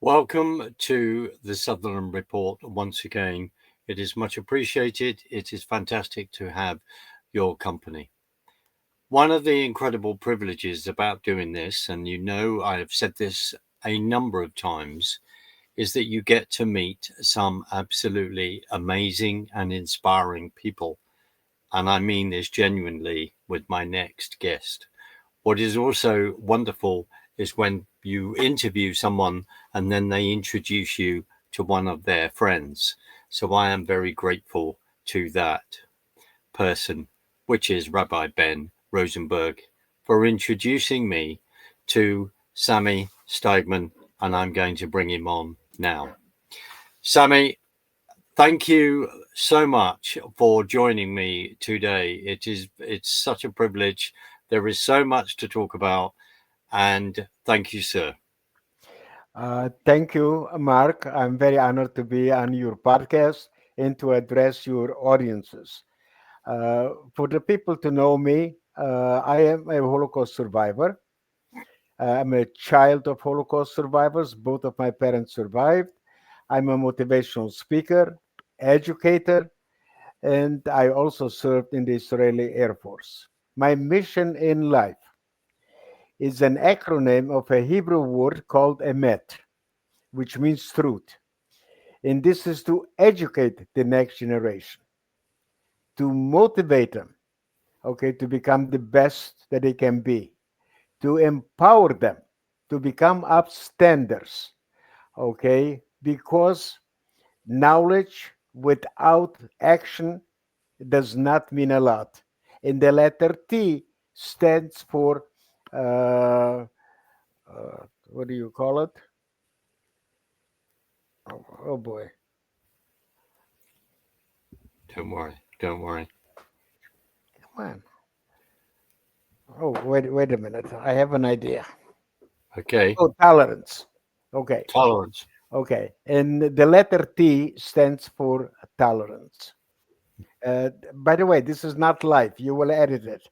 Welcome to the Sutherland Report once again. It is much appreciated. It is fantastic to have your company. One of the incredible privileges about doing this, and you know I have said this a number of times, is that you get to meet some absolutely amazing and inspiring people. And I mean this genuinely with my next guest. What is also wonderful is when you interview someone and then they introduce you to one of their friends. So I am very grateful to that person, which is Rabbi Ben Rosenberg, for introducing me to Sami Steigmann, and I'm going to bring him on now. Sami, thank you so much for joining me today. It's such a privilege. There is so much to talk about, and thank you, sir. Thank you, Mark. I'm very honored to be on your podcast and to address your audiences. For the people to know me, I am a Holocaust survivor. I'm a child of Holocaust survivors. Both of my parents survived. I'm a motivational speaker, educator, and I also served in the Israeli Air Force. My mission in life is an acronym of a Hebrew word called emet, which means truth. And this is to educate the next generation, to motivate them, okay, to become the best that they can be, to empower them to become upstanders, okay, because knowledge without action does not mean a lot. And the letter T stands for, uh, what do you call it? Oh boy. Don't worry, don't worry. Come on. Oh, wait a minute. I have an idea. Okay, Oh, tolerance. Okay. tolerance. Okay. And the letter T stands for tolerance. By the way, this is not live. You will edit it.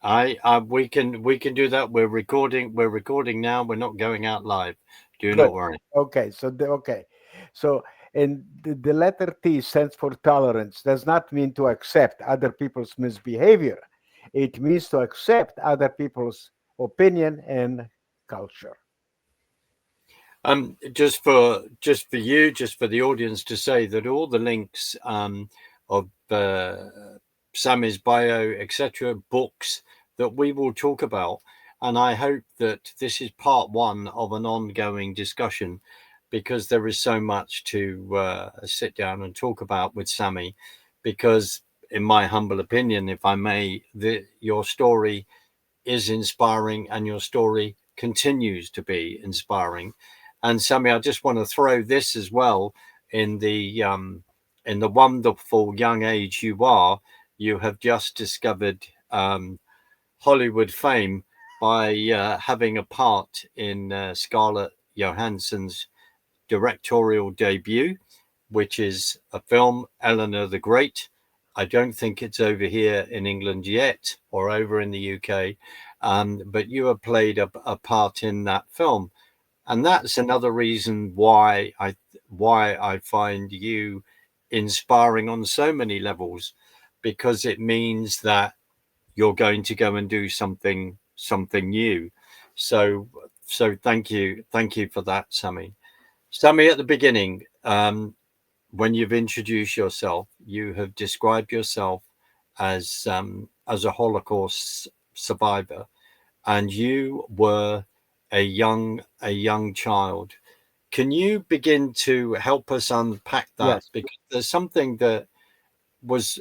We can do that. We're recording. We're recording now. We're not going out live. Do Good. not worry. Okay. Okay. So, and the letter T stands for tolerance. Does not mean to accept other people's misbehavior. It means to accept other people's opinion and culture. Just for you, just for the audience to say that all the links of Sammy's bio, etc., books that we will talk about, and I hope that this is part one of an ongoing discussion, because there is so much to sit down and talk about with Sammy, because in my humble opinion, if I may, your story is inspiring and your story continues to be inspiring. And Sammy, I just want to throw this as well in the wonderful young age you are. You have just discovered Hollywood fame by having a part in Scarlett Johansson's directorial debut, which is a film, Eleanor the Great. I don't think it's over here in England yet or over in the UK, but you have played a part in that film, and that's another reason why I find you inspiring on so many levels, because it means that you're going to go and do something new. So thank you for that, Sammy. Sammy, at the beginning, when you've introduced yourself, you have described yourself as a Holocaust survivor, and you were a young child. Can you begin to help us unpack that? Yes. Because there's something that was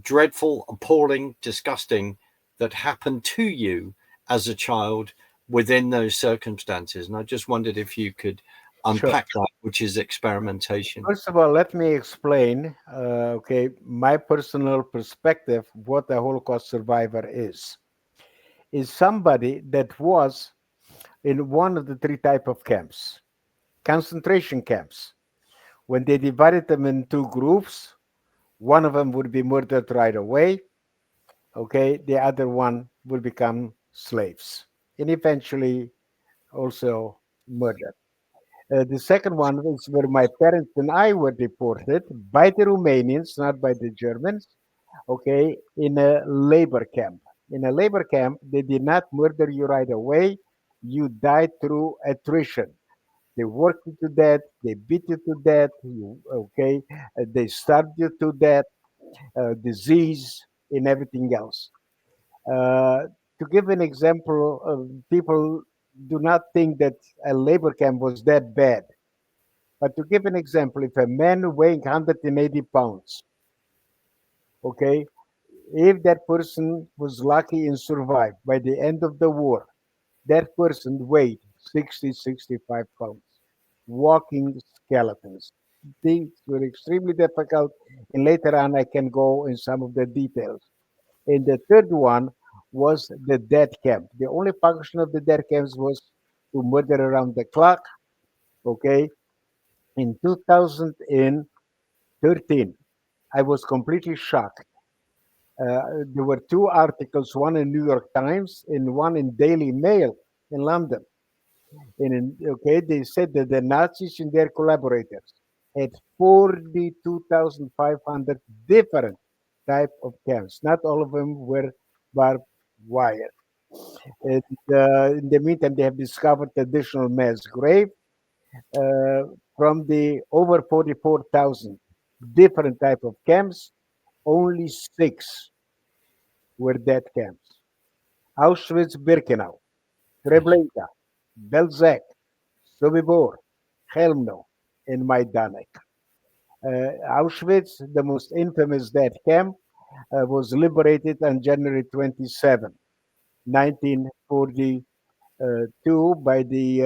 dreadful, appalling, disgusting that happened to you as a child within those circumstances. And I just wondered if you could Sure. unpack that, which is experimentation. First of all, let me explain, okay, my personal perspective what a Holocaust survivor is. Is somebody that was in one of the three type of camps, concentration camps. When they divided them in two groups, one of them would be murdered right away. Okay, the other one would become slaves and eventually also murdered. The second one is where my parents and I were deported by the Romanians, not by the Germans, okay, in a labor camp. In a labor camp, they did not murder you right away. You died through attrition. They worked you to death, they beat you to death, okay, they starved you to death, disease, and everything else. Uh, to give an example, people do not think that a labor camp was that bad. But to give an example, if a man weighing 180 pounds, okay, if that person was lucky and survived by the end of the war, that person weighed 60, 65 pounds, walking skeletons. These were extremely difficult, and later on I can go in some of the details. And the third one was the death camp. The only function of the death camps was to murder around the clock. Okay, in 2013, I was completely shocked. There were two articles, one in New York Times and one in Daily Mail in London. Okay, they said that the Nazis and their collaborators had 42,500 different type of camps. Not all of them were barbed wire. And in the meantime, they have discovered additional mass grave uh, from the over 44,000 different type of camps. Only six were death camps: Auschwitz-Birkenau, Treblinka, Belzec, Sobibor, Chelmno, and Majdanek. Auschwitz, the most infamous death camp, was liberated on January 27, 1942, by the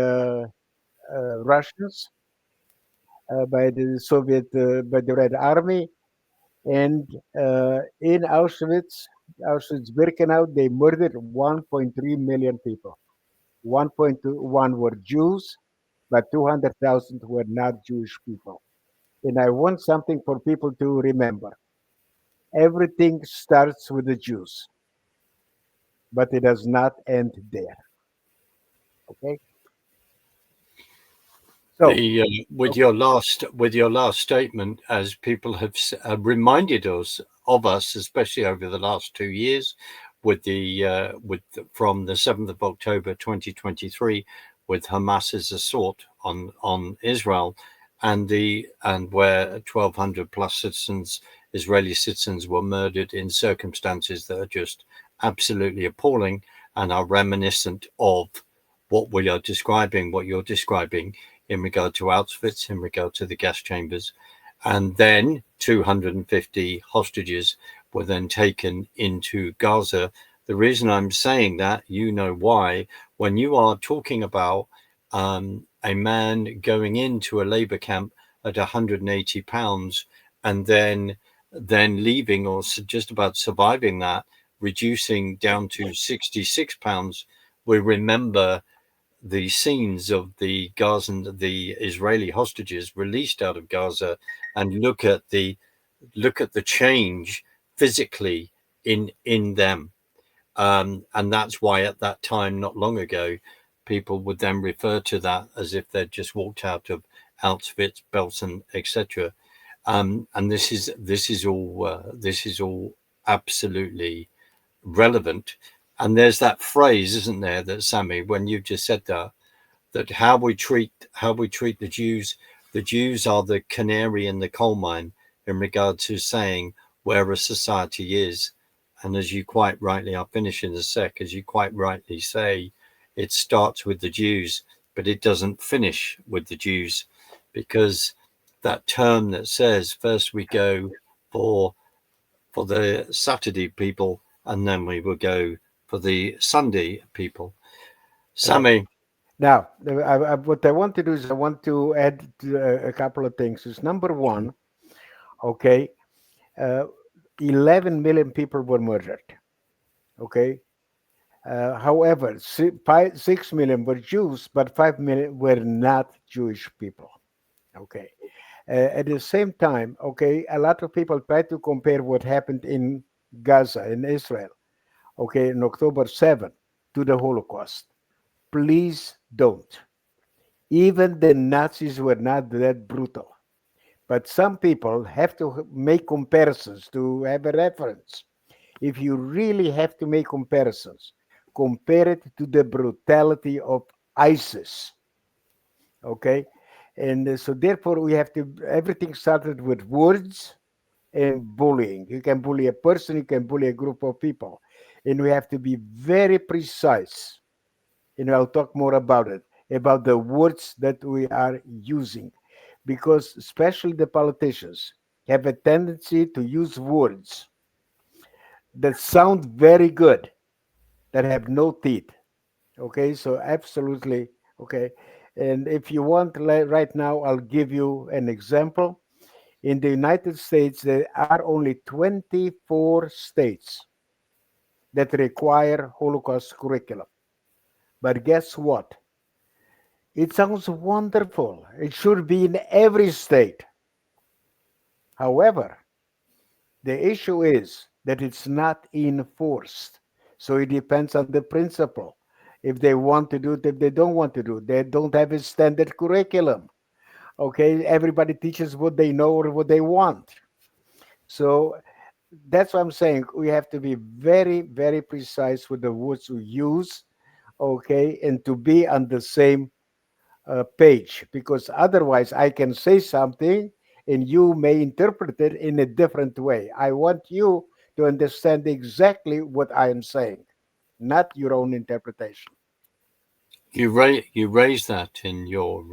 Russians, by the by the Red Army. And in Auschwitz-Birkenau, they murdered 1.3 million people. 1.1 were Jews, but 200,000 were not Jewish people. And I want something for people to remember. Everything starts with the Jews, but it does not end there. Okay? So, The with your last statement, as people have reminded us of us, especially over the last 2 years, from the 7th of October 2023, with Hamas's assault on Israel, and where 1,200 plus Israeli citizens were murdered in circumstances that are just absolutely appalling and are reminiscent of what you're describing in regard to Auschwitz, in regard to the gas chambers. And then 250 hostages were then taken into Gaza. The reason I'm saying that, you know why, when you are talking about a man going into a labor camp at 180 pounds and then leaving or just about surviving that, reducing down to 66 pounds, we remember the scenes of the Gazan, the Israeli hostages released out of Gaza, and look at the change physically in them, and that's why at that time, not long ago, people would then refer to that as if they'd just walked out of Auschwitz, Belsen, etc. And this is all absolutely relevant. And there's that phrase, isn't there, that Sami, when you just said that how we treat the Jews are the canary in the coal mine in regard to saying where a society is. And as you quite rightly, I'll finish in a sec, as you quite rightly say, it starts with the Jews, but it doesn't finish with the Jews, because that term that says first we go for the Saturday people, and then we will go for the Sunday people. right. Sami, Now, what I want to do is I want to add a couple of things. Is number one, okay, uh, 11 million people were murdered. Okay. However, 6 million were Jews, but 5 million were not Jewish people. Okay. At the same time, okay, a lot of people try to compare what happened in Gaza, in Israel, okay, on October 7th to the Holocaust. Please don't. Even the Nazis were not that brutal. But some people have to make comparisons to have a reference. If you really have to make comparisons, compare it to the brutality of ISIS. Okay? And so, therefore, we have to, everything started with words and bullying. You can bully a person, you can bully a group of people. And we have to be very precise. And I'll talk more about the words that we are using. Because, especially the politicians, have a tendency to use words that sound very good, that have no teeth. Okay, so absolutely. Okay. And if you want, right now, I'll give you an example. In the United States, there are only 24 states that require Holocaust curriculum. But guess what? It sounds wonderful. It should be in every state. However, the issue is that it's not enforced. So it depends on the principal. If they want to do it, if they don't want to do it, they don't have a standard curriculum. Okay, everybody teaches what they know or what they want. So that's what I'm saying. We have to be very, very precise with the words we use, okay, and to be on the same page, because otherwise I can say something and you may interpret it in a different way. I want you to understand exactly what I am saying, not your own interpretation. You raise that in your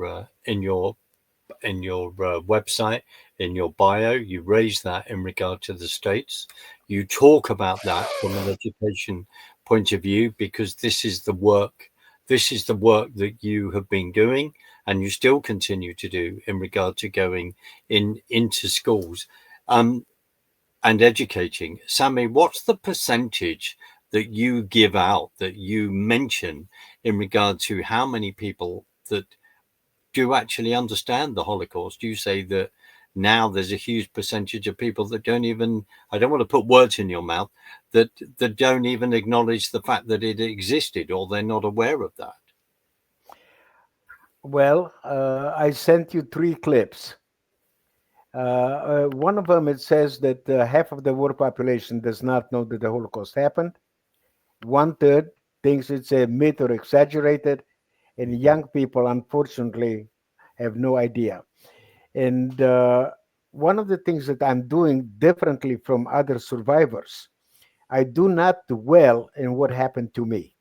website, in your bio. You raise that in regard to the states. You talk about that from an education point of view, because this is the work. This is the work that you have been doing, and you still continue to do in regard to going into schools. Um, and educating. Sami, what's the percentage that you give out, that you mention in regard to how many people that do actually understand the Holocaust? You say that now there's a huge percentage of people that don't even, I don't want to put words in your mouth, that don't even acknowledge the fact that it existed, or they're not aware of that. Well, I sent you three clips. One of them, it says that half of the world population does not know that the Holocaust happened. One third thinks it's a myth or exaggerated, and young people, unfortunately, have no idea. And one of the things that I'm doing differently from other survivors, I do not dwell in what happened to me,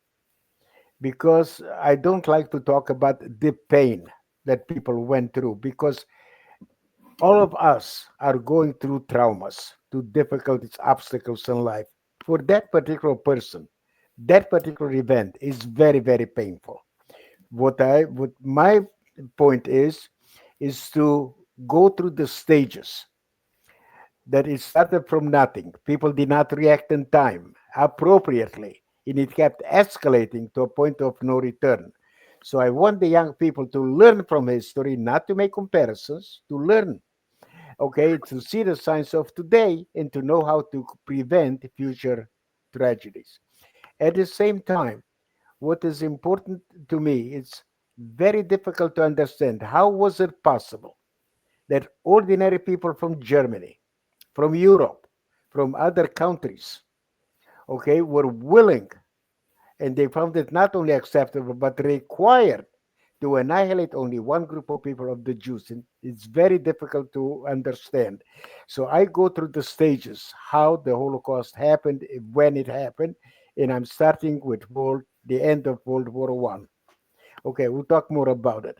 because I don't like to talk about the pain that people went through, because all of us are going through traumas, through difficulties, obstacles in life. For that particular person, that particular event is very, very painful. What my point is to go through the stages, that it started from nothing. People did not react in time appropriately, and it kept escalating to a point of no return. So I want the young people to learn from history, not to make comparisons, to learn, okay, to see the signs of today and to know how to prevent future tragedies. At the same time, what is important to me, it's very difficult to understand how was it possible that ordinary people from Germany, from Europe, from other countries, okay, were willing, and they found it not only acceptable but required to annihilate only one group of people, of the Jews. And it's very difficult to understand. So I go through the stages, how the Holocaust happened, when it happened, and I'm starting with the end of World War One. Okay, we'll talk more about it.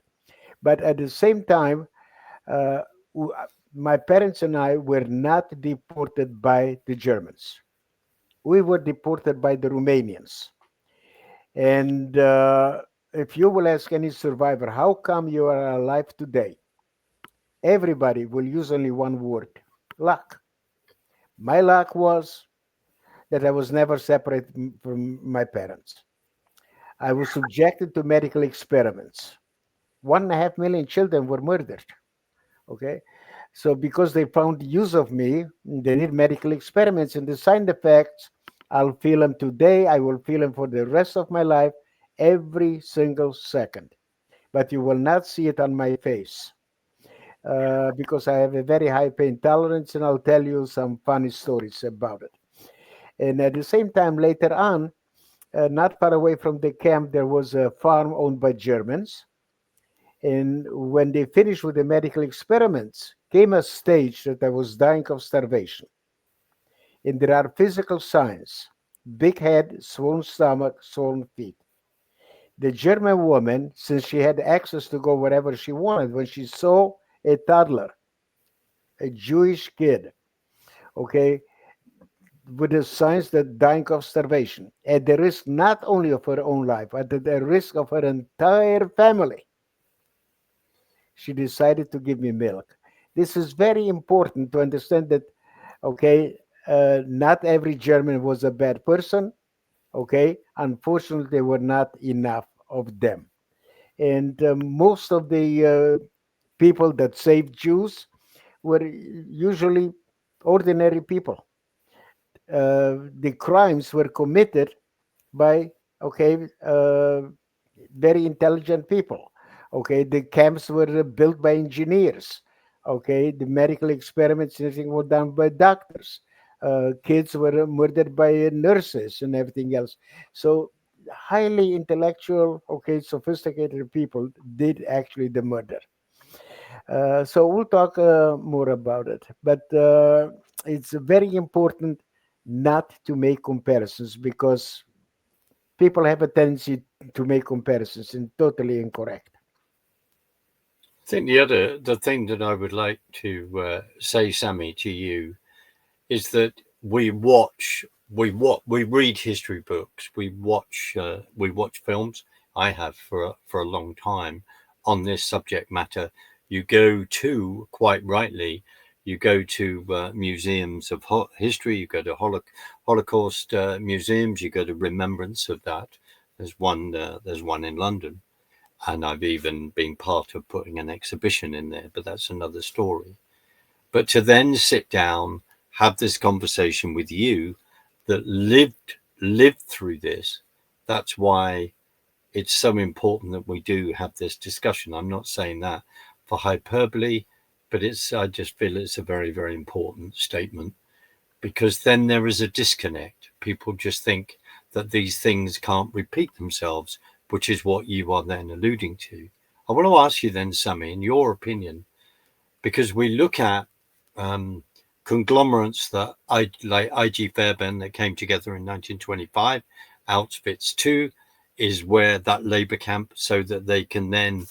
But at the same time, uh, w- my parents and I were not deported by the Germans. We were deported by the Romanians. And if you will ask any survivor, how come you are alive today? Everybody will use only one word: luck. My luck was that I was never separated from my parents. I was subjected to medical experiments. 1.5 million children were murdered. Okay. So because they found use of me, they did medical experiments, and the side effects, I'll feel them today. I will feel them for the rest of my life, every single second. but you will not see it on my face because I have a very high pain tolerance, and I'll tell you some funny stories about it. And at the same time, later on, not far away from the camp, there was a farm owned by Germans. And when they finished with the medical experiments, came a stage that I was dying of starvation. And there are physical signs: big head, swollen stomach, swollen feet. The German woman, since she had access to go wherever she wanted, when she saw a toddler, a Jewish kid, okay, with the signs that dying of starvation, at the risk not only of her own life, but at the risk of her entire family, she decided to give me milk. This is very important to understand that, okay, not every German was a bad person, okay? Unfortunately, there were not enough of them. And most of the people that saved Jews were usually ordinary people. The crimes were committed by, okay, very intelligent people. Okay, the camps were built by engineers. Okay, the medical experiments and everything were done by doctors. Kids were murdered by nurses and everything else. So highly intellectual, okay, sophisticated people did actually the murder. So we'll talk more about it. But it's very important not to make comparisons because people have a tendency to make comparisons and totally incorrect. I think the thing that I would like to say, Sami, to you is that we read history books, we watch films. I have for a long time on this subject matter. You go to, quite rightly, you go to museums of history. You go to Holocaust museums. You go to remembrance of that. There's one in London, and I've even been part of putting an exhibition in there. But that's another story. But to then sit down, have this conversation with you that lived through this, that's why it's so important that we do have this discussion. I'm not saying that for hyperbole, but I just feel it's a very, very important statement, because then there is a disconnect. People just think that these things can't repeat themselves, which is what you are then alluding to. I want to ask you then, Sami, in your opinion, because we look at um, conglomerates like IG Farben that came together in 1925. Auschwitz II is where that labor camp, so that they can then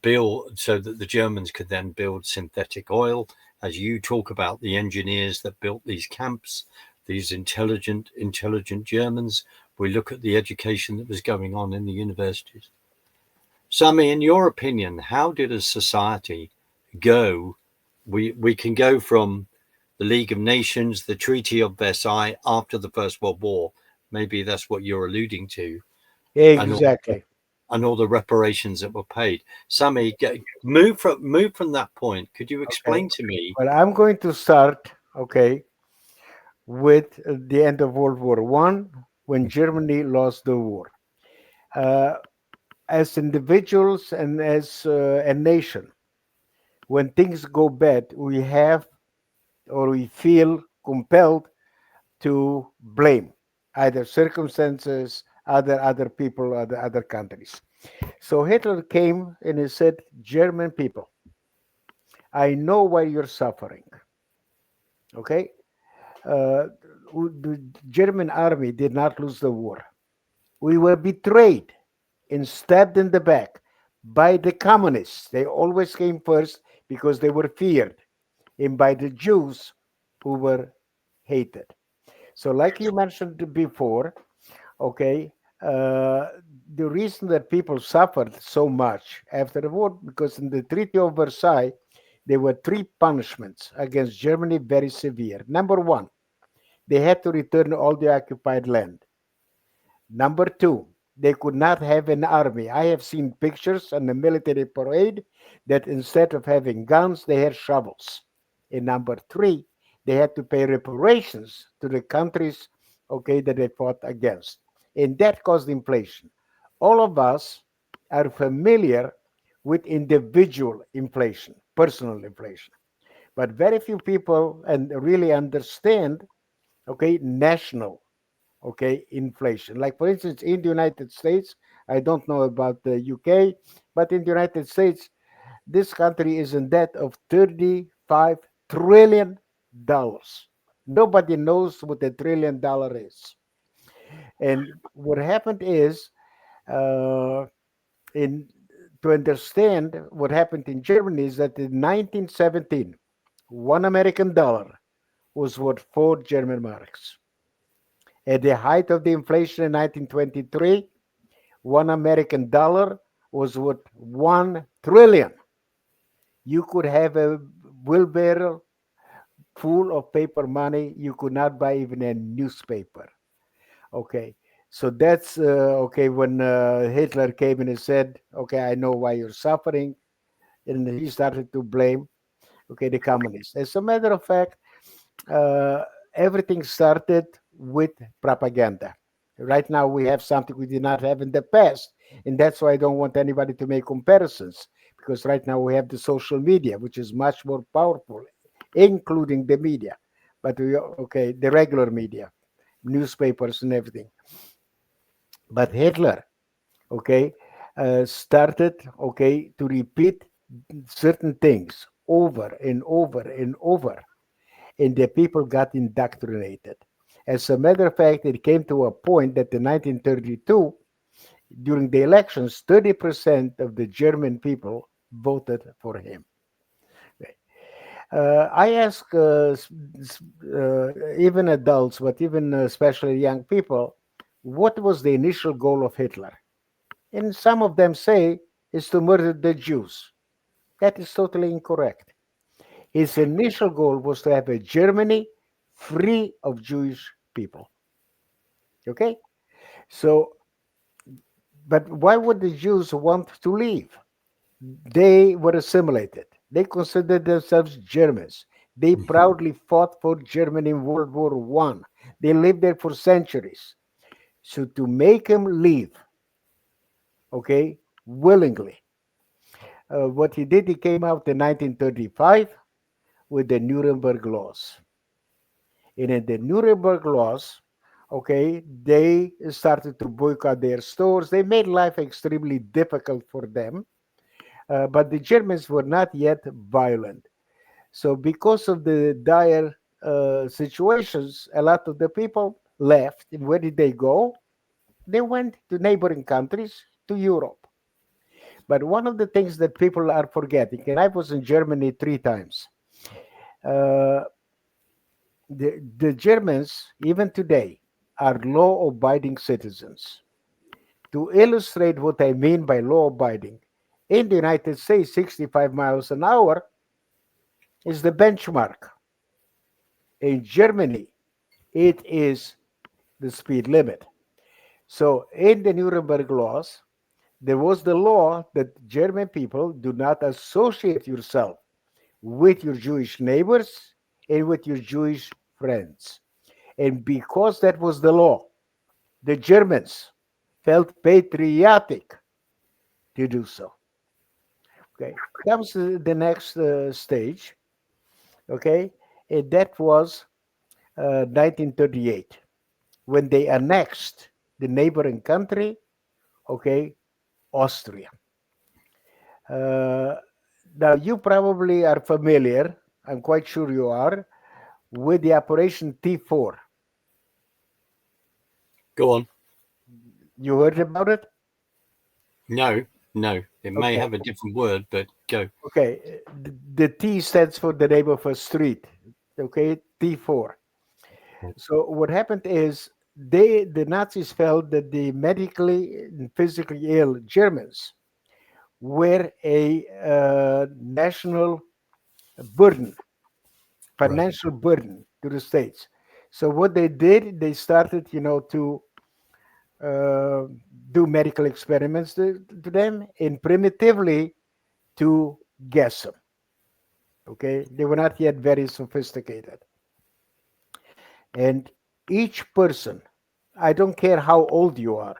build, so that the Germans could then build synthetic oil. As you talk about the engineers that built these camps, these intelligent Germans, we look at the education that was going on in the universities. Sami, in your opinion, how did a society go? We can go from the League of Nations, the Treaty of Versailles after the First World War. Maybe that's what you're alluding to, and Exactly. all the reparations that were paid. Sami, move from that point. Could you Okay. explain to me? Well, I'm going to start, okay, with the end of World War One when Germany lost the war. Uh, as individuals and as a nation, when things go bad, we have or we feel compelled to blame either circumstances, other people, other countries. So Hitler came and he said, German people, I know why you're suffering. Okay? Uh, the German army did not lose the war. We were betrayed and stabbed in the back by the communists. They always came first because they were feared, and by the Jews who were hated. So, like you mentioned before, okay, uh, the reason that people suffered so much after the war, because in the Treaty of Versailles, there were three punishments against Germany, very severe. Number one, they had to return all the occupied land. Number two, they could not have an army. I have seen pictures on the military parade that instead of having guns, they had shovels. And number three, they had to pay reparations to the countries, okay, that they fought against. And that caused inflation. All of us are familiar with individual inflation, personal inflation. But very few people and really understand, okay, national, okay, inflation. Like for instance, in the United States, I don't know about the UK, but in the United States, this country is in debt of $35 trillion. Nobody knows what a $1 trillion is. And what happened is, uh, in to understand what happened in Germany is that in 1917, $1 American was worth 4 German marks. At the height of the inflation in 1923, $1 American was worth 1 trillion. You could have a wheelbarrow full of paper money. You could not buy even a newspaper. Okay. So that's okay. When Hitler came in and said, "Okay, I know why you're suffering," and he started to blame, okay, the communists. As a matter of fact, uh, everything started with propaganda. Right now, we have something we did not have in the past, and that's why I don't want anybody to make comparisons, because right now we have the social media, which is much more powerful, including the media. But okay, the regular media, newspapers and everything. But Hitler, okay, started, okay, to repeat certain things over and over and over, and the people got indoctrinated. As a matter of fact, it came to a point that in 1932, during the elections, 30% of the German people voted for him. Okay. I ask even adults, but even especially young people, what was the initial goal of Hitler? And some of them say is to murder the Jews. That is totally incorrect. His initial goal was to have a Germany free of Jewish people. Okay? So, but why would the Jews want to leave? They were assimilated. They considered themselves Germans. They proudly fought for Germany in World War One. They lived there for centuries. So to make him leave, okay, willingly, what he did, he came out in 1935 with the Nuremberg laws. And in the Nuremberg laws, okay, they started to boycott their stores. They made life extremely difficult for them. But the Germans were not yet violent. So, because of the dire situations, a lot of the people left. And where did they go? They went to neighboring countries, to Europe. But one of the things that people are forgetting, and I was in Germany 3 times, uh, the Germans, even today, are law abiding citizens. To illustrate what I mean by law abiding, in the United States, 65 miles an hour is the benchmark. In Germany, it is the speed limit. So, in the Nuremberg laws, there was the law that German people do not associate yourself with your Jewish neighbors and with your Jewish friends. And because that was the law, the Germans felt patriotic to do so. Okay, comes the next stage. Okay, and that was 1938 when they annexed the neighboring country. Okay, Austria. Uh, Now you probably are familiar. I'm quite sure you are with the Operation T4. Go on. You heard about it? No, no. It may Okay. have a different word, but go. Okay, the T stands for the name of a street. Okay, T4. So what happened is the Nazis felt that the medically and physically ill Germans were a national burden, Right. financial burden to the states. So what they did, they started, to uh, do medical experiments to them and primitively to guess them. Okay, they were not yet very sophisticated. And each person, I don't care how old you are,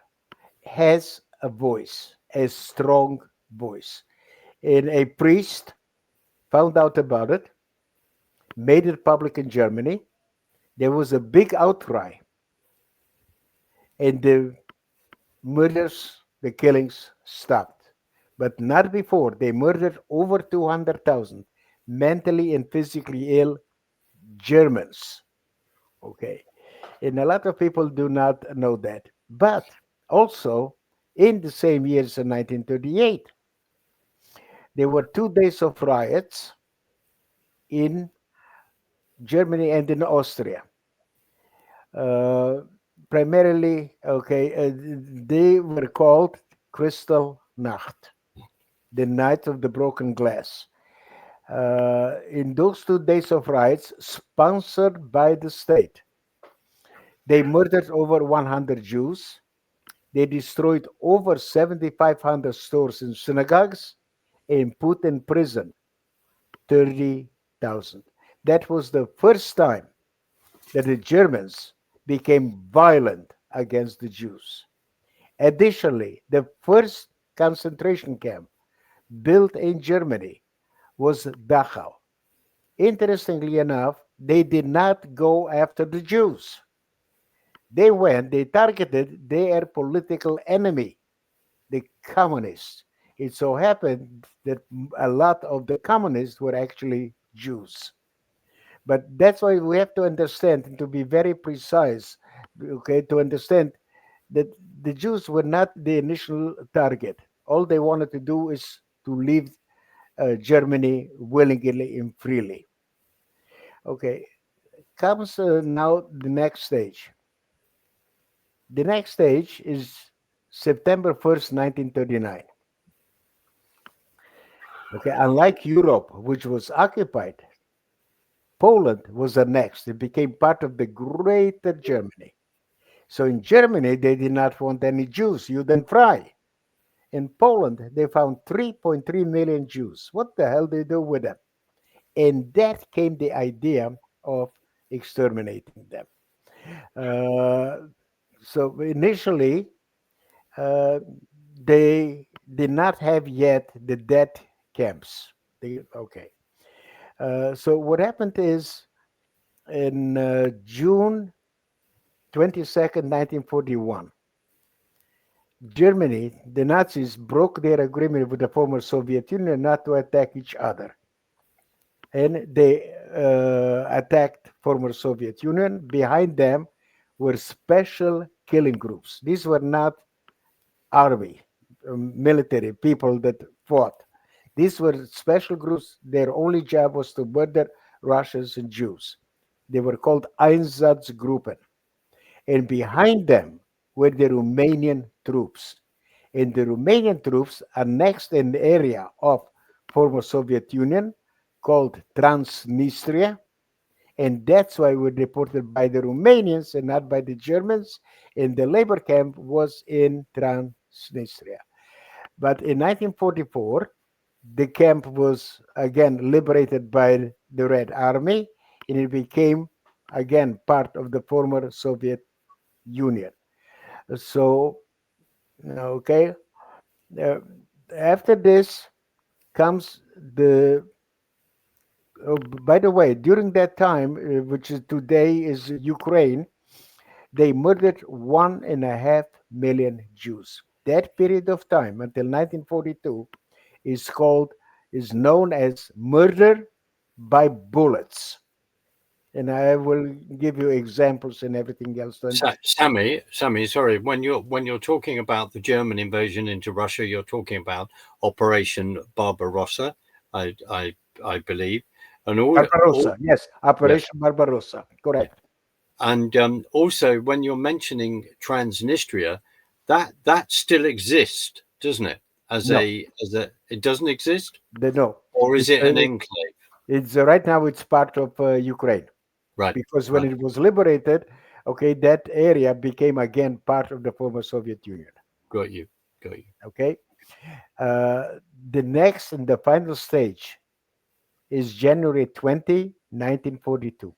has a voice, a strong voice. And a priest found out about it, made it public in Germany. There was a big outcry, and the murders, the killings stopped. But not before. They murdered over 200,000 mentally and physically ill Germans. Okay. And a lot of people do not know that. But also, in the same years in 1938, there were 2 days of riots in Germany and in Austria. Uh, Primarily, they were called Crystal Nacht, the night of the broken glass. In those 2 days of riots, sponsored by the state, they murdered over 100 Jews. They destroyed over 7,500 stores and synagogues and put in prison 30,000. That was the first time that the Germans became violent against the Jews. Additionally, the first concentration camp built in Germany was Dachau. Interestingly enough, they did not go after the Jews. They targeted their political enemy, the communists. It so happened that a lot of the communists were actually Jews. But that's why we have to understand and to be very precise, okay, to understand that the Jews were not the initial target. All they wanted to do is to leave Germany willingly and freely. Okay, comes now the next stage. The next stage is September 1st, 1939. Okay, unlike Europe, which was occupied, Poland was the next. It became part of the Greater Germany. So in Germany, they did not want any Jews, you then fry. In Poland, they found 3.3 million Jews. What the hell do they do with them? And that came the idea of exterminating them. Uh, so initially, uh, they did not have yet the death camps. Okay. So what happened is in June 22nd, 1941, Germany, the Nazis broke their agreement with the former Soviet Union not to attack each other. And they attacked former Soviet Union. Behind them were special killing groups. These were not army, military people that fought. These were special groups. Their only job was to murder Russians and Jews. They were called Einsatzgruppen. And behind them were the Romanian troops. And the Romanian troops annexed an area of former Soviet Union called Transnistria, and that's why we're deported by the Romanians and not by the Germans. And the labor camp was in Transnistria. But in 1944, the camp was again liberated by the Red Army, and it became again part of the former Soviet Union. So, okay, uh, after this comes the. Oh, by the way, during that time, which is today is Ukraine, they murdered 1.5 million Jews. That period of time until 1942 is known as murder by bullets. And I will give you examples and everything else to understand. Sami, sorry. When you're talking about the German invasion into Russia, you're talking about Operation Barbarossa, I believe, and Barbarossa, yes, yeah, Operation Barbarossa, yeah. correct. And also when you're mentioning Transnistria, that still exists, doesn't it? No, It doesn't exist, no. or is It's, it an enclave? right now it's part of Ukraine. Right, Because when right. it was liberated, okay, that area became again part of the former Soviet Union. Got you, got you. Okay, the next and the final stage is January 20, 1942.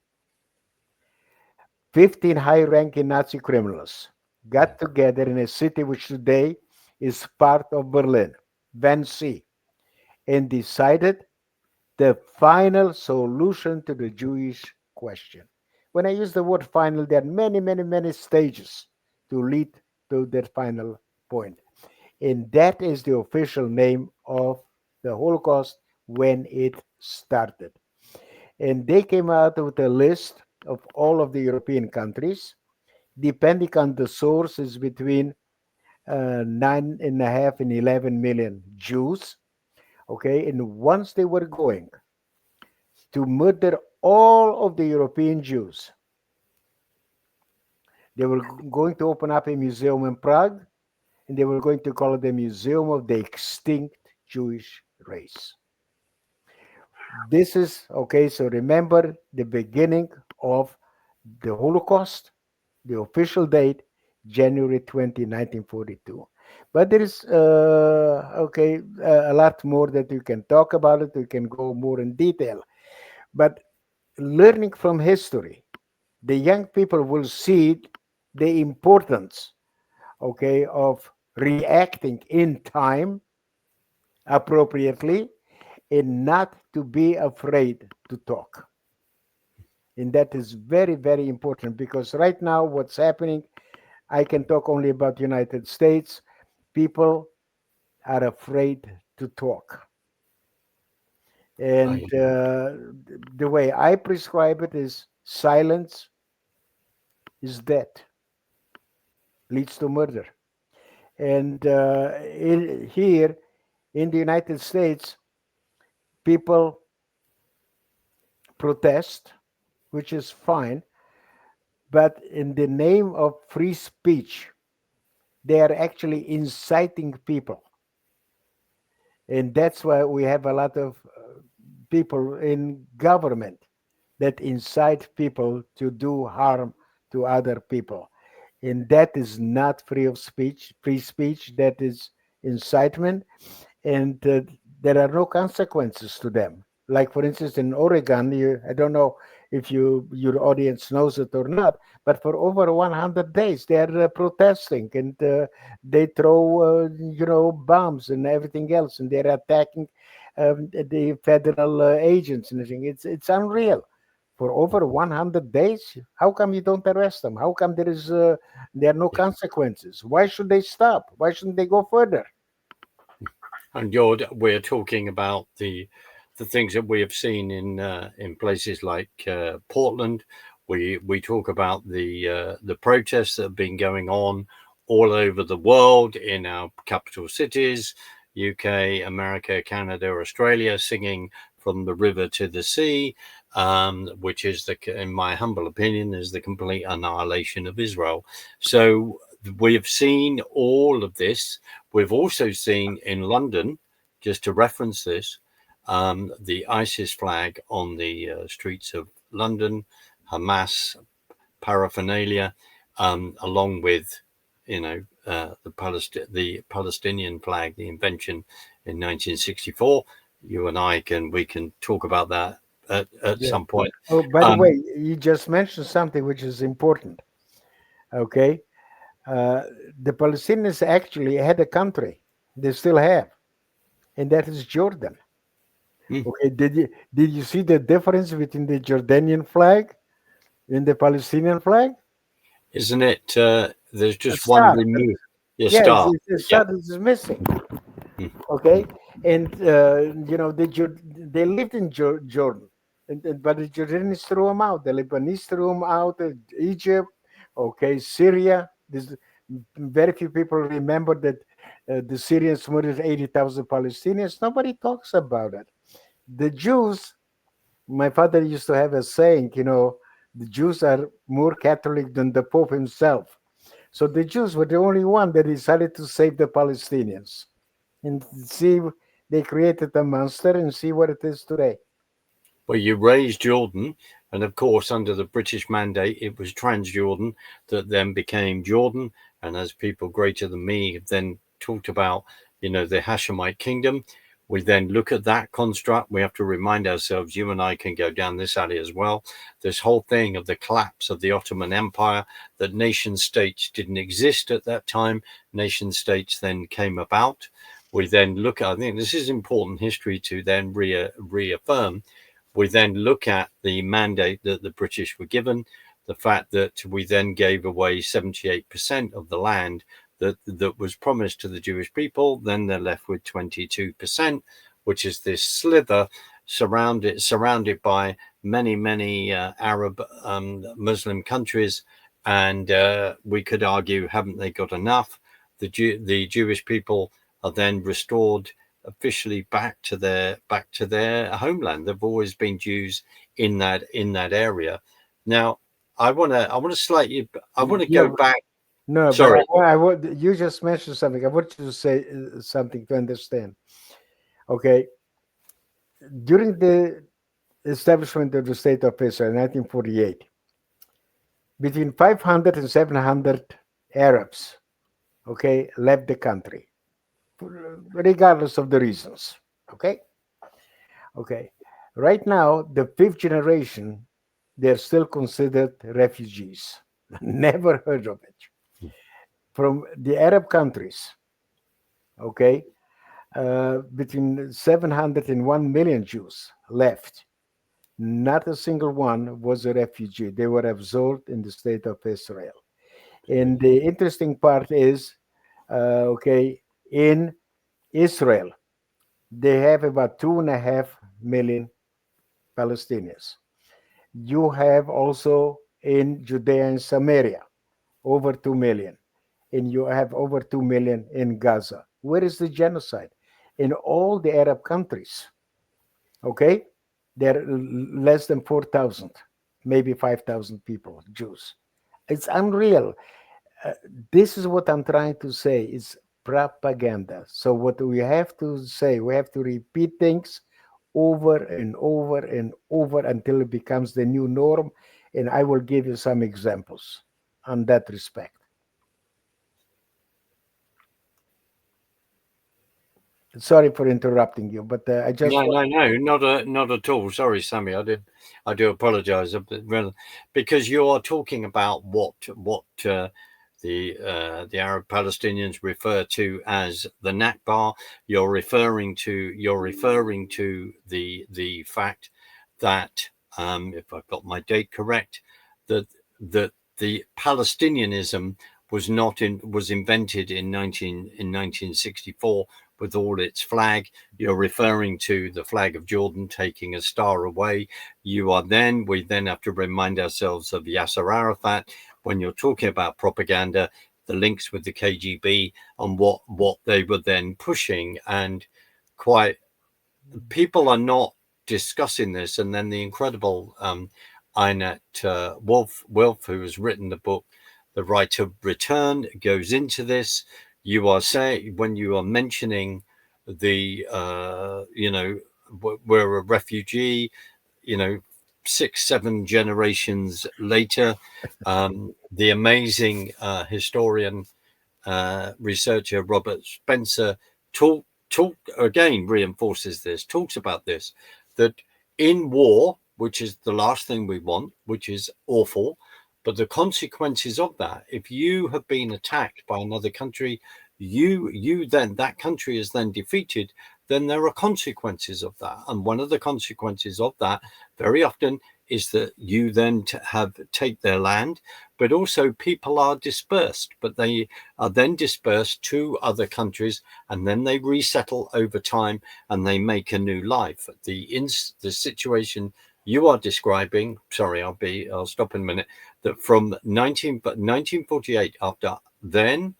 15 high-ranking Nazi criminals got together in a city which today is part of Berlin, Wannsee, and decided the final solution to the Jewish question. When I use the word final, there are many, many, many stages to lead to that final point. And that is the official name of the Holocaust when it started. And they came out with a list of all of the European countries, depending on the sources, between 9.5 and 11 million Jews. Okay, and once they were going to murder all of the European Jews, they were going to open up a museum in Prague, and they were going to call it the Museum of the Extinct Jewish Race. This is okay, so remember the beginning of the Holocaust, the official date, January 20, 1942. But there is, a lot more that you can talk about it. We can go more in detail. But learning from history, the young people will see the importance, okay, of reacting in time appropriately and not to be afraid to talk. And that is very, very important, because right now what's happening, I can talk only about United States. People are afraid to talk. And the way I prescribe it is silence is death, leads to murder. And here in the United States, people protest, which is fine, but in the name of free speech, they are actually inciting people. And that's why we have a lot of people in government that incite people to do harm to other people. And that is not free speech, that is incitement. And there are no consequences to them. Like, for instance, in Oregon, I don't know if your audience knows it or not, but for over 100 days they are protesting, and they throw bombs and everything else, and they're attacking the federal agents and everything. It's unreal. For over 100 days, how come you don't arrest them? How come there are no consequences? Why should they stop? Why shouldn't they go further? And we're talking about the things that we have seen in places like Portland. We talk about the protests that have been going on all over the world in our capital cities, UK, America, Canada, Australia, singing from the river to the sea, which is, in my humble opinion, is the complete annihilation of Israel. So we have seen all of this. We've also seen in London, just to reference this, the ISIS flag on the streets of London, Hamas paraphernalia, along with, the Palestinian flag, the invention in 1964. You and we can talk about that at some point. Oh, by the way, you just mentioned something which is important. Okay, the Palestinians actually had a country; they still have, and that is Jordan. Okay, did you see the difference between the Jordanian flag and the Palestinian flag? Isn't it? There's A just one star. remove. Your Yes, star. the star is missing. Okay, and they lived in Jordan, but the Jordanians threw them out. The Lebanese threw them out. Egypt, okay, Syria. Very few people remember that the Syrians murdered 80,000 Palestinians. Nobody talks about it. The Jews. My father used to have a saying, the Jews are more Catholic than the Pope himself. So the Jews were the only one that decided to save the Palestinians. And see, they created a monster, and see what it is today. Well, you raised Jordan, and of course, under the British mandate, it was Transjordan that then became Jordan. And as people greater than me have then talked about, the Hashemite kingdom, we then look at that construct. We have to remind ourselves, you and I can go down this alley as well. This whole thing of the collapse of the Ottoman Empire, that nation states didn't exist at that time. Nation states then came about. we then look at, I think this is important history to then reaffirm. We then look at the mandate that the British were given, the fact that we then gave away 78% of the land that was promised to the Jewish people. Then they're left with 22%, which is this slither surrounded by many Arab Muslim countries. And we could argue, haven't they got enough? The Jewish people are then restored officially back to their homeland. They've always been Jews in that area. Now, I want to go back. No, Sorry. but I would. You just mentioned something. I want you to say something to understand. Okay. During the establishment of the State of Israel in 1948, between 500 and 700 Arabs, okay, left the country, regardless of the reasons. Okay. Okay. Right now, the fifth generation, they're still considered refugees. Never heard of it. From the Arab countries, okay, between 700 and 1 million Jews left. Not a single one was a refugee. They were absorbed in the state of Israel. And the interesting part is, okay, in Israel, they have about 2.5 million Palestinians. You have also in Judea and Samaria over 2 million. And you have over 2 million in Gaza. Where is the genocide? In all the Arab countries, okay, there are less than 4,000, maybe 5,000 people, Jews. It's unreal. This is what I'm trying to say. It's propaganda. So what we have to say, we have to repeat things over and over and over until it becomes the new norm. And I will give you some examples on that respect. Sorry for interrupting you, but I just No, not at all. Sorry, Sami. I do apologise because you are talking about what the Arab Palestinians refer to as the Nakba. You're referring to the fact that if I've got my date correct, that the Palestinianism was invented in 1964 with all its flag. You're referring to the flag of Jordan taking a star away. We then have to remind ourselves of Yasser Arafat when you're talking about propaganda, the links with the KGB and what they were then pushing. And people are not discussing this. And then the incredible Einat Wolf, who has written the book The Right of Return, goes into this. You are saying, when you are mentioning the we're a refugee, 6-7 generations later, the amazing historian researcher Robert Spencer reinforces this, talks about this, that in war, which is the last thing we want, which is awful, but the consequences of that, if you have been attacked by another country, that country is then defeated, then there are consequences of that. And one of the consequences of that very often is that you then take their land, but also people are dispersed, but they are then dispersed to other countries, and then they resettle over time and they make a new life. The situation you are describing, sorry, I'll stop in a minute, that from 1948, after then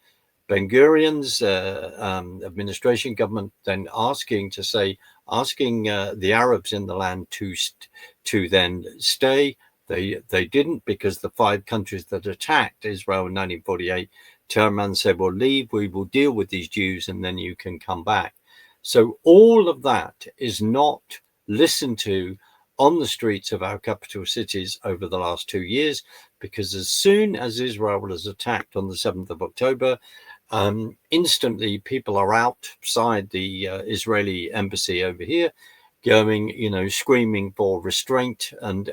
Ben-Gurion's administration government then asking the Arabs in the land to then stay. They didn't, because the 5 countries that attacked Israel in 1948 turned around and said, well, leave, we will deal with these Jews and then you can come back. So all of that is not listened to on the streets of our capital cities over the last 2 years, because as soon as Israel was attacked on the 7th of October, instantly people are outside the Israeli embassy over here going, screaming for restraint and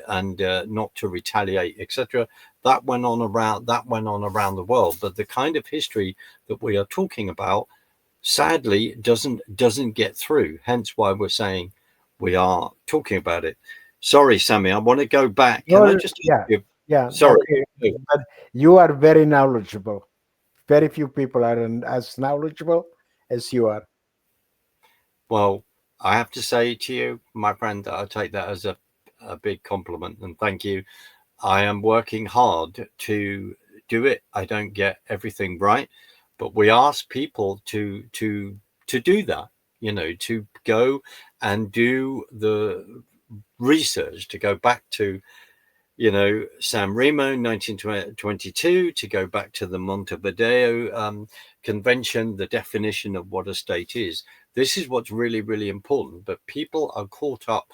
not to retaliate, etc. That went on around the world. But the kind of history that we are talking about sadly doesn't get through. Hence why we're saying we are talking about it. Sorry, Sami, I want to go back. Can I No, just ask yeah, you? yeah, Sorry. okay. But you are very knowledgeable. Very few people are as knowledgeable as you are. Well, I have to say to you, my friend, that I take that as a big compliment, and thank you. I am working hard to do it. I don't get everything right, but we ask people to do that, to go and do the research, to go back to, San Remo 1922, to go back to the Montevideo Convention, the definition of what a state is. This is what's really, really important. But people are caught up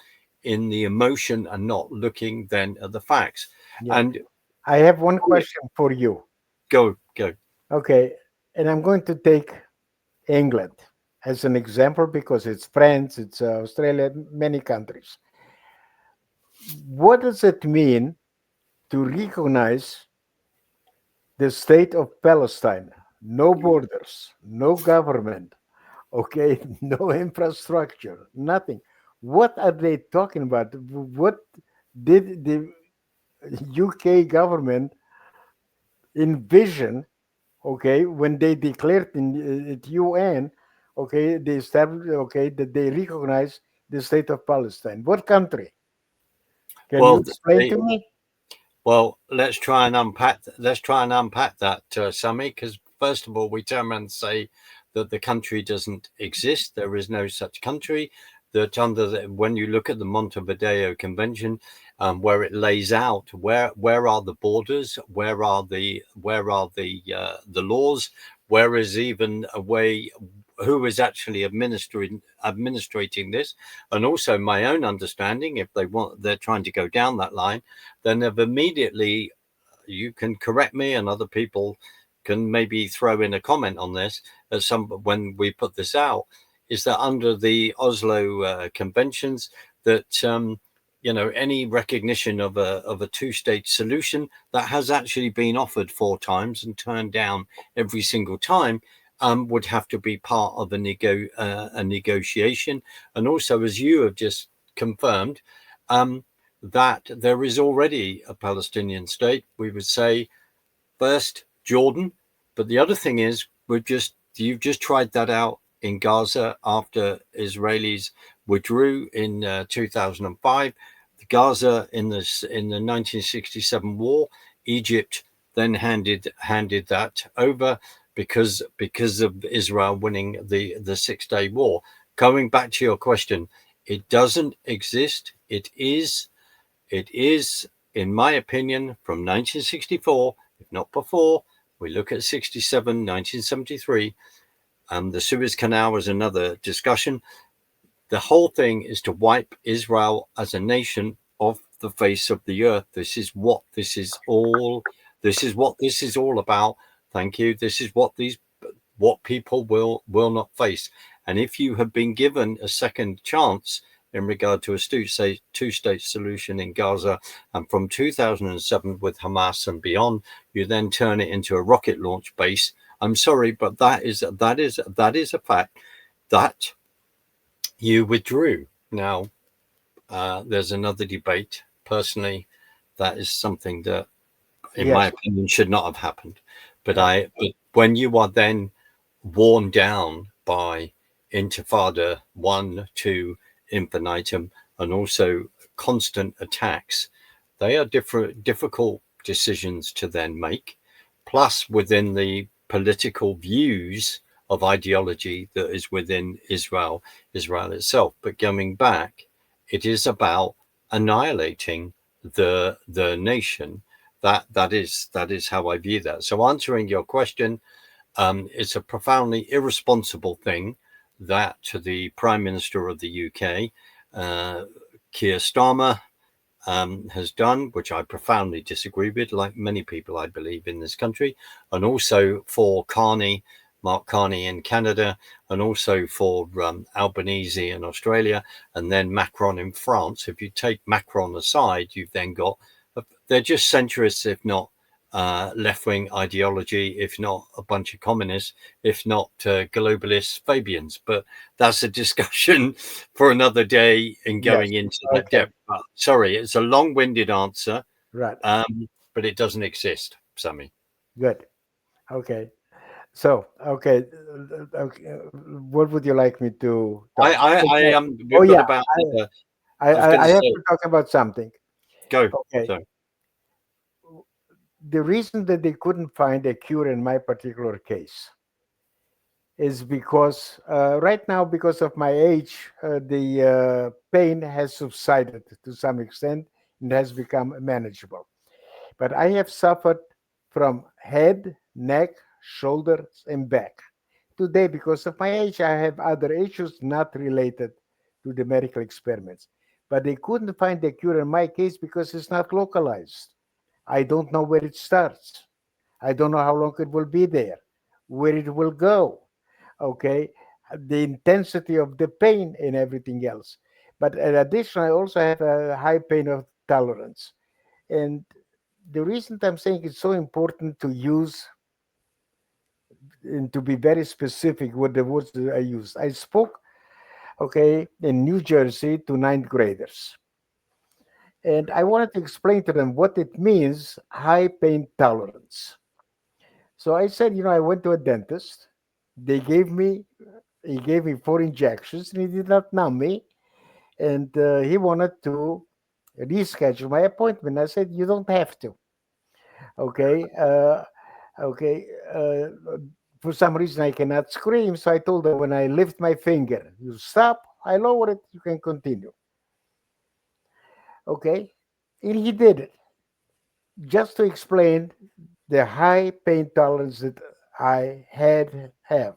in the emotion and not looking then at the facts. Yeah. And I have one question for you. go. Okay. And I'm going to take England as an example because it's France, it's Australia, many countries. What does it mean to recognize the state of Palestine? No borders, no government, okay, no infrastructure, nothing. What are they talking about? What did the UK government envision, okay, when they declared in at UN, okay, they established, okay, that they recognize the state of Palestine? What country? Can you Well, explain to me? well, let's try and unpack. Let's try and unpack that, Sami. Because first of all, we turn around and say that the country doesn't exist. There is no such country. That when you look at the Montevideo Convention, where it lays out where are the borders, where are the laws, where is even a way, who is actually administrating this, and also my own understanding, if they're trying to go down that line, then they've immediately, you can correct me and other people can maybe throw in a comment on this as when we put this out, is that under the Oslo conventions, that any recognition of a two-state solution that has actually been offered 4 times and turned down every single time, would have to be part of a negotiation. And also, as you have just confirmed, that there is already a Palestinian state. We would say first Jordan, but the other thing is you've just tried that out in Gaza after Israelis withdrew in 2005. Gaza in the 1967 war, Egypt then handed that over because of Israel winning the 6-day war. Going back to your question, it doesn't exist. It is, in my opinion, from 1964, if not before. We look at 67, 1973, and the Suez Canal is another discussion. The whole thing is to wipe Israel as a nation off the face of the earth. This is what this is all. This is what this is all about. Thank you. This is what people will not face. And if you have been given a second chance in regard to a two-state solution in Gaza, and from 2007 with Hamas and beyond, you then turn it into a rocket launch base. I'm sorry, but that is a fact that you withdrew. Now, there's another debate. Personally, that is something that, in my Yes. opinion, should not have happened. But Yeah. but when you are then worn down by Intifada 1, 2, infinitum, and also constant attacks, they are difficult decisions to then make. Plus, within the political views of ideology that is within Israel itself. But coming back, it is about annihilating the nation. That is how I view that. So answering your question, it's a profoundly irresponsible thing that the Prime Minister of the UK, Keir Starmer, has done, which I profoundly disagree with, like many people, I believe, in this country, and also for Mark Carney in Canada, and also for Albanese in Australia, and then Macron in France. If you take Macron aside, you've then got, they're just centrists, if not left-wing ideology, if not a bunch of communists, if not globalist Fabians. But that's a discussion for another day in Yes. going into that Okay. depth. But sorry, it's a long-winded answer, Right. but it doesn't exist, Sami. Good. Okay. So, okay. Okay. What would you like me to I, talk? I, I Okay. Oh we've got yeah. about another. I, I was going I to I have say, to talk about something. go. Okay. So, The reason that they couldn't find a cure in my particular case is because right now, because of my age, the pain has subsided to some extent and has become manageable. But I have suffered from head, neck, shoulders, and back. Today, because of my age, I have other issues not related to the medical experiments. But they couldn't find the cure in my case because it's not localized. I don't know where it starts. I don't know how long it will be there, where it will go. Okay, the intensity of the pain and everything else. But in addition, I also have a high pain of tolerance. And the reason I'm saying it's so important to use and to be very specific with the words that I use. I spoke, okay, in New Jersey to ninth graders. And I wanted to explain to them what it means high pain tolerance. So I said, I went to a dentist. They gave me, he gave me 4 injections and he did not numb me. And he wanted to reschedule my appointment. I said, you don't have to. Okay. Okay. For some reason, I cannot scream. So I told them when I lift my finger, you stop, I lower it, you can continue. Okay. And he did it just to explain the high pain tolerance that I have.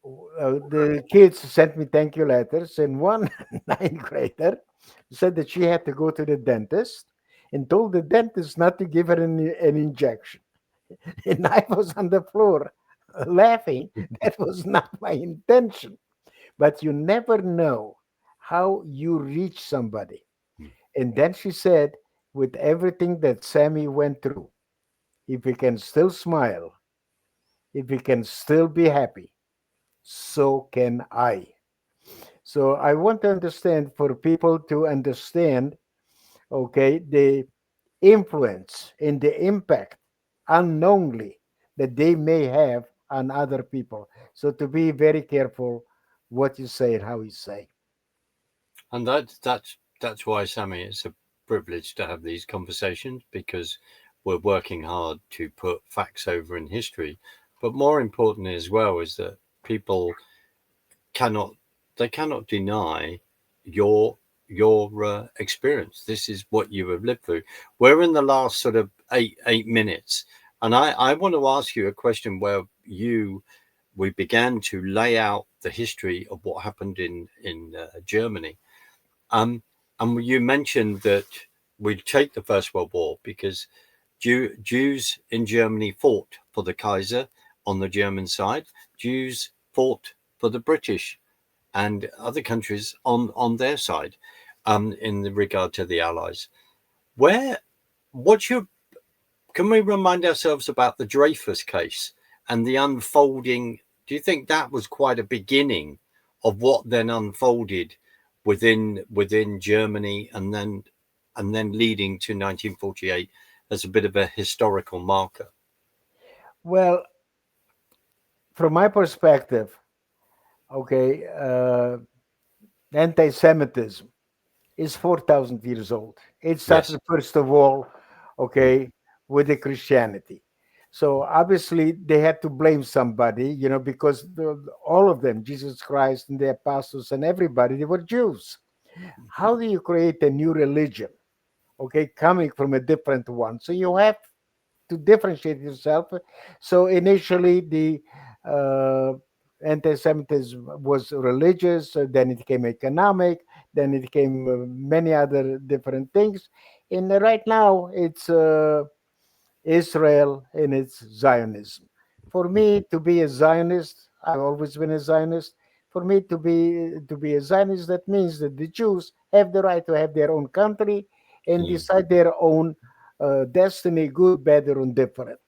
The kids sent me thank you letters, and one ninth grader said that she had to go to the dentist and told the dentist not to give her an injection. And I was on the floor laughing. That was not my intention. But you never know how you reach somebody. And then she said, with everything that Sammy went through, if he can still smile, if he can still be happy, so can I. So I want to understand for people to understand, okay, the influence and the impact unknowingly that they may have on other people. So to be very careful what you say and how you say. and that's why, Sami, it's a privilege to have these conversations because we're working hard to put facts over in history. But more importantly, as well, is that people cannot cannot deny your experience. This is what you have lived through. We're in the last sort of eight minutes, and I want to ask you a question where we began to lay out the history of what happened in Germany. Um, and you mentioned that we'd take the First World War because Jews in Germany fought for the Kaiser on the German side. Jews fought for the British and other countries on their side, in regard to the Allies. Where, what's your? Can we remind ourselves about the Dreyfus case and the unfolding? Do you think that was quite a beginning of what then unfolded within Germany, and then leading to 1948 as a bit of a historical marker? Well, from my perspective, okay, anti Semitism is 4,000 years old. It Yes. started, first of all, Mm. okay, with the Christianity. So obviously they had to blame somebody, because all of them, Jesus Christ and the apostles and everybody, they were Jews. How do you create a new religion, okay, coming from a different one? So you have to differentiate yourself. So initially, the uh, anti-Semitism was religious, then it became economic, then it became many other different things. And right now, it's Israel and its Zionism. For me to be a Zionist, I've always been a Zionist. For me to be a Zionist, that means that the Jews have the right to have their own country and Mm. decide their own destiny, good, better, and different.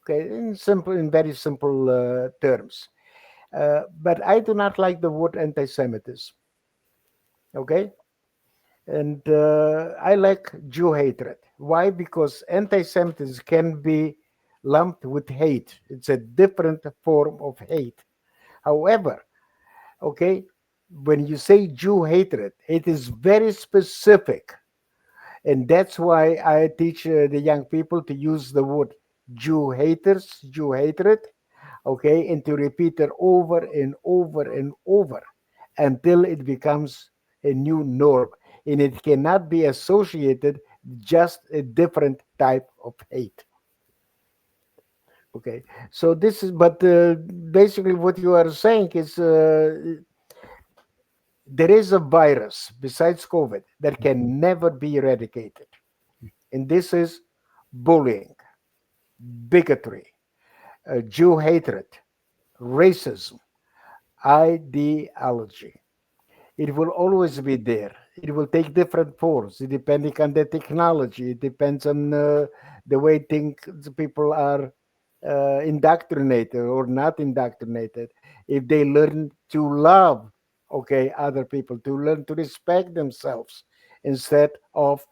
Okay, in very simple terms. But I do not like the word anti-Semitism. Okay, and I like Jew hatred. Why? Because anti-Semitism can be lumped with hate. It's a different form of hate. However, okay, when you say Jew hatred, it is very specific. And that's why I teach the young people to use the word Jew haters, Jew hatred, okay, and to repeat it over and over and over until it becomes a new norm. And it cannot be associated just a different type of hate. Okay, so this is, but basically what you are saying is there is a virus besides COVID that can never be eradicated. And this is bullying, bigotry, Jew hatred, racism, ideology. It will always be there. It will take different forms depending on the technology. It depends on the way people are indoctrinated or not indoctrinated. If they learn to love, okay, other people, to learn to respect themselves instead of,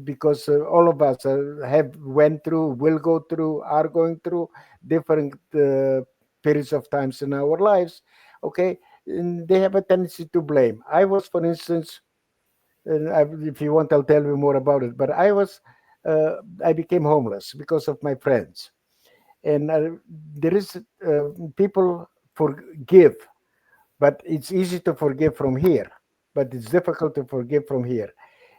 because all of us have went through, will go through, are going through different periods of times in our lives. Okay, and they have a tendency to blame. I was, for instance, if you want, I'll tell you more about it. But I became homeless because of my friends, and there is people forgive, but it's easy to forgive from here, but it's difficult to forgive from here.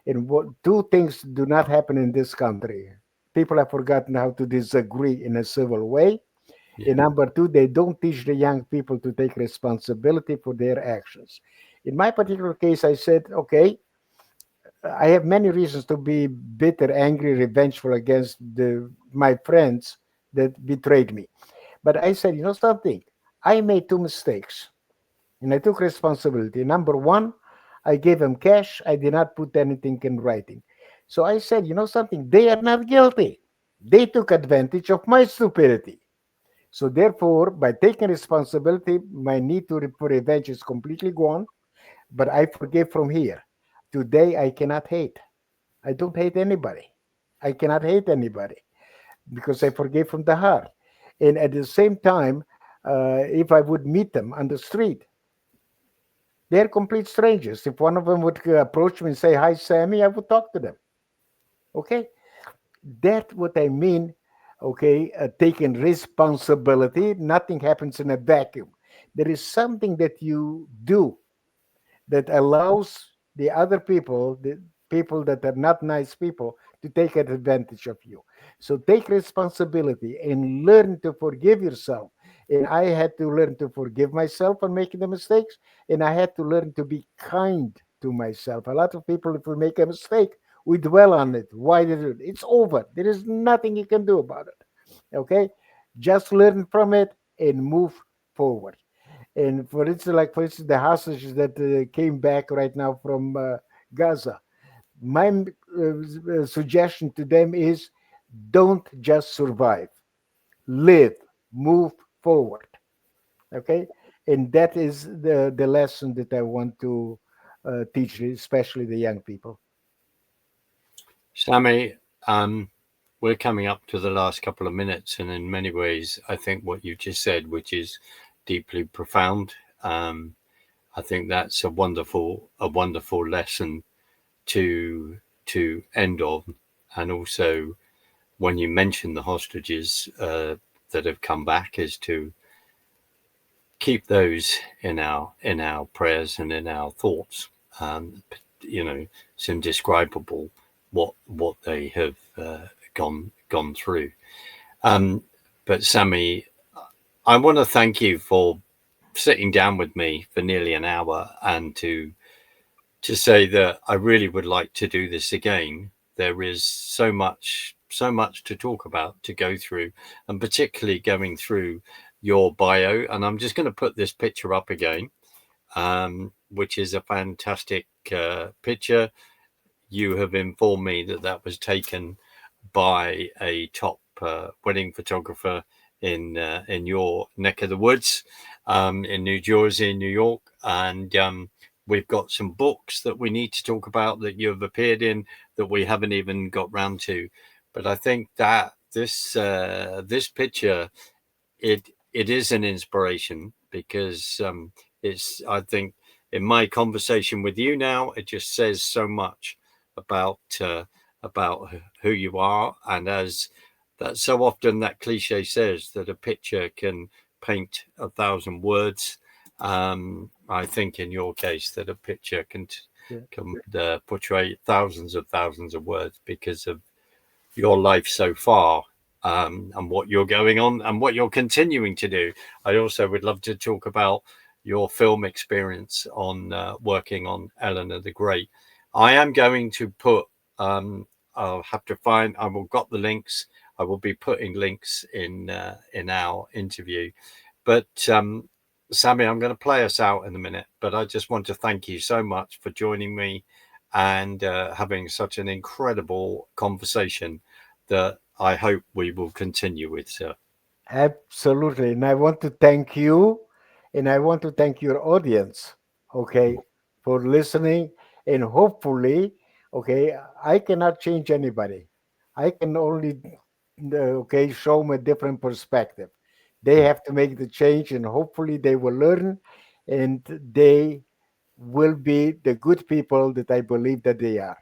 And what two things do not happen in this country: people have forgotten how to disagree in a civil way, Yeah. and number two, they don't teach the young people to take responsibility for their actions. In my particular case, I said, okay, I have many reasons to be bitter, angry, revengeful against my friends that betrayed me. But I said, you know something? I made two mistakes and I took responsibility. Number one, I gave them cash. I did not put anything in writing. So I said, you know something? They are not guilty. They took advantage of my stupidity. So therefore, by taking responsibility, my need for revenge is completely gone. But I forgive from here. Today, I cannot hate. I don't hate anybody. I cannot hate anybody because I forgave from the heart. And at the same time, if I would meet them on the street, they're complete strangers. If one of them would approach me and say, "Hi, Sammy," I would talk to them. Okay? That's what I mean. Okay, taking responsibility. Nothing happens in a vacuum. There is something that you do that allows the other people, the people that are not nice people, to take advantage of you. So take responsibility and learn to forgive yourself. And I had to learn to forgive myself for making the mistakes, and I had to learn to be kind to myself. A lot of people, if we make a mistake, we dwell on it. Why did it? It's over. There is nothing you can do about it. Okay, just learn from it and move forward. And for instance, the hostages that came back right now from Gaza, my suggestion to them is don't just survive, live, move forward. Okay, and that is the lesson that I want to teach, especially the young people. Sami, we're coming up to the last couple of minutes, and in many ways, I think what you just said, which is deeply profound, I think that's a wonderful lesson to end on. And also, when you mention the hostages that have come back, is to keep those in our prayers and in our thoughts. It's indescribable what they have gone through. But Sami, I want to thank you for sitting down with me for nearly an hour and to say that I really would like to do this again. There is so much to talk about, to go through, and particularly going through your bio. And I'm just going to put this picture up again, which is a fantastic picture. you have informed me that that was taken by a top wedding photographer in your neck of the woods, in New Jersey, New York, and we've got some books that we need to talk about that you have appeared in that we haven't even got round to. But I think that this picture, it is an inspiration, because it's, I think, in my conversation with you now, it just says so much about who you are. And as that so often that cliche says, that a picture can paint 1,000 words. I think in your case that a picture can portray thousands of words, because of your life so far, and what you're going on and what you're continuing to do. I also would love to talk about your film experience on working on Eleanor the Great. I am going to put, I'll have to find, I will got the links. I will be putting links in our interview. But Sami, I'm going to play us out in a minute, but I just want to thank you so much for joining me and having such an incredible conversation that I hope we will continue with, sir. Absolutely. And I want to thank you, and I want to thank your audience, okay, for listening. And hopefully, okay, I cannot change anybody. I can only, okay, show them a different perspective. They have to make the change, and hopefully they will learn, and they will be the good people that I believe that they are.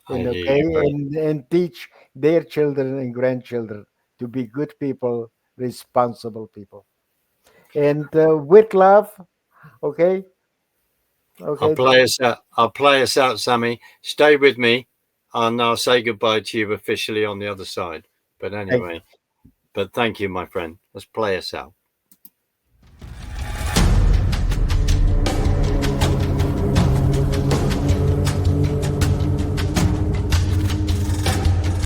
I And hear okay, you very. and teach their children and grandchildren to be good people, responsible people, and with love. Okay, okay, I'll play us out, Sami. Stay with me, and I'll say goodbye to you officially on the other side. But thank you. anyway, but thank you, my friend. Let's play us out.